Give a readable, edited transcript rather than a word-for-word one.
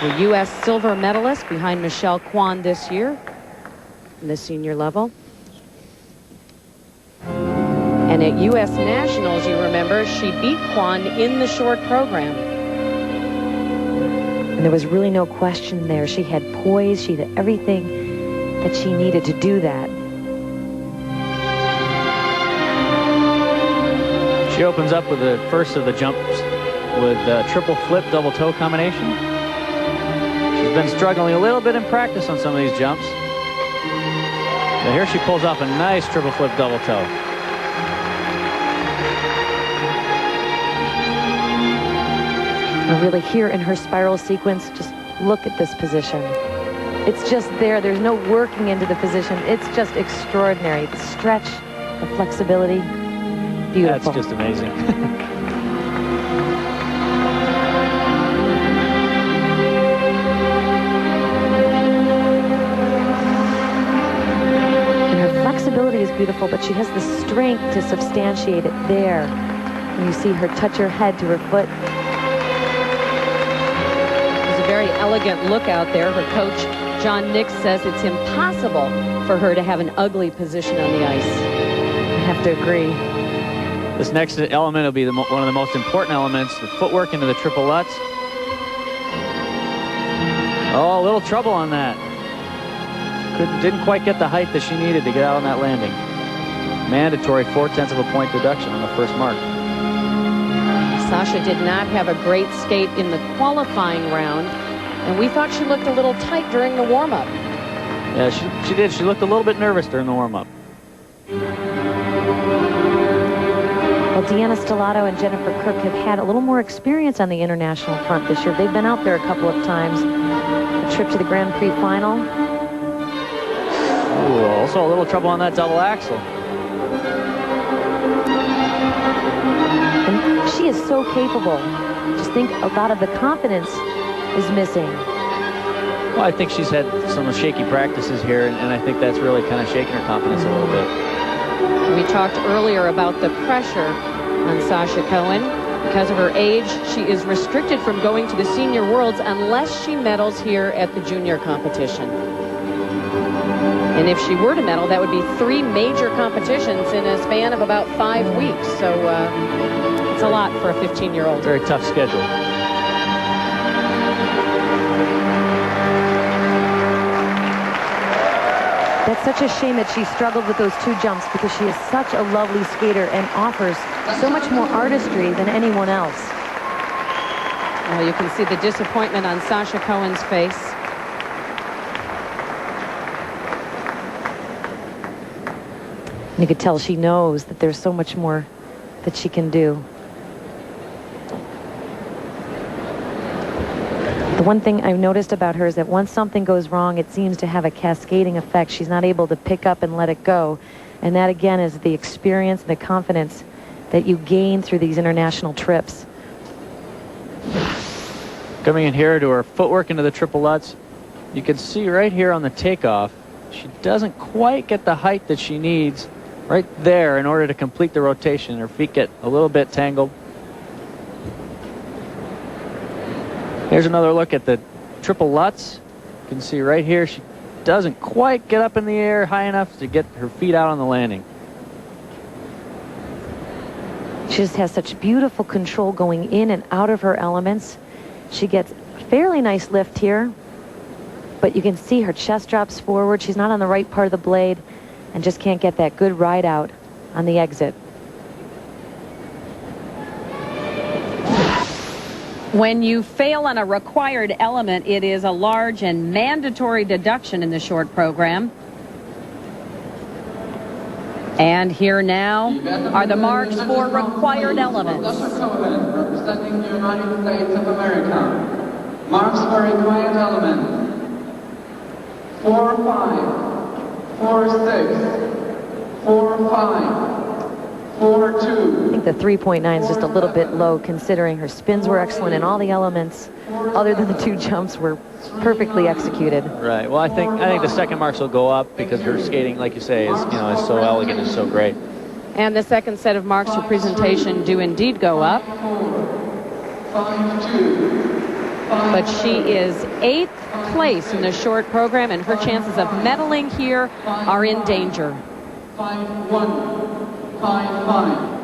The U.S. silver medalist behind Michelle Kwan this year in the senior level. And at U.S. Nationals, you remember, she beat Kwan in the short program. And there was really no question there. She had poise. She had everything that she needed to do that. She opens up with the first of the jumps with triple flip, double toe combination. She's been struggling a little bit in practice on some of these jumps. But here she pulls off a nice triple flip, double toe. And really here in her spiral sequence, just look at this position. It's just there. There's no working into the position. It's just extraordinary. The stretch, the flexibility, beautiful. That's just amazing. And her flexibility is beautiful, but she has the strength to substantiate it there. And you see her touch her head to her foot. Very elegant look out there. Her coach, John Nix, says it's impossible for her to have an ugly position on the ice. I have to agree. This next element will be one of the most important elements, the footwork into the triple Lutz. Oh, a little trouble on that. Didn't quite get the height that she needed to get out on that landing. Mandatory 0.4 of a point deduction on the first mark. Sasha did not have a great skate in the qualifying round, and we thought she looked a little tight during the warm-up. Yeah, she did. She looked a little bit nervous during the warm-up. Well, Deanna Stellato and Jennifer Kirk have had a little more experience on the international front this year. They've been out there a couple of times. A trip to the Grand Prix final. Ooh, also a little trouble on that double axel. And she is so capable. Just think a lot of the confidence is missing. Well, I think she's had some shaky practices here, and I think that's really kind of shaken her confidence a little bit. We talked earlier about the pressure on Sasha Cohen. Because of her age, she is restricted from going to the Senior Worlds unless she medals here at the junior competition. And if she were to medal, that would be 3 major competitions in a span of about 5 weeks. So it's a lot for a 15-year-old. Very tough schedule. That's such a shame that she struggled with those 2 jumps, because she is such a lovely skater and offers so much more artistry than anyone else. Well, you can see the disappointment on Sasha Cohen's face. And you could tell she knows that there's so much more that she can do. The one thing I've noticed about her is that once something goes wrong, it seems to have a cascading effect. She's not able to pick up and let it go. And that, again, is the experience and the confidence that you gain through these international trips. Coming in here to her footwork into the triple Lutz, you can see right here on the takeoff, she doesn't quite get the height that she needs right there in order to complete the rotation. Her feet get a little bit tangled. Here's another look at the triple Lutz. You can see right here she doesn't quite get up in the air high enough to get her feet out on the landing. She just has such beautiful control going in and out of her elements. She gets a fairly nice lift here, but you can see her chest drops forward. She's not on the right part of the blade and just can't get that good ride out on the exit. When you fail on a required element, it is a large and mandatory deduction in the short program. And here now are the marks for required elements. Sasha Cohen, representing the United States of America. Marks for required element: 4-5, 4-6, 4-5, 4-2. I think the 3.9 is just a little bit low, considering her spins were excellent and all the elements other than the 2 jumps were perfectly executed. Right. Well, I think the second marks will go up because her skating, like you say, is is so elegant and so great. And the second set of marks for presentation do indeed go up. 5-2, but she is 8th place in the short program, and her chances of medaling here are in danger. 5-1, 5-5.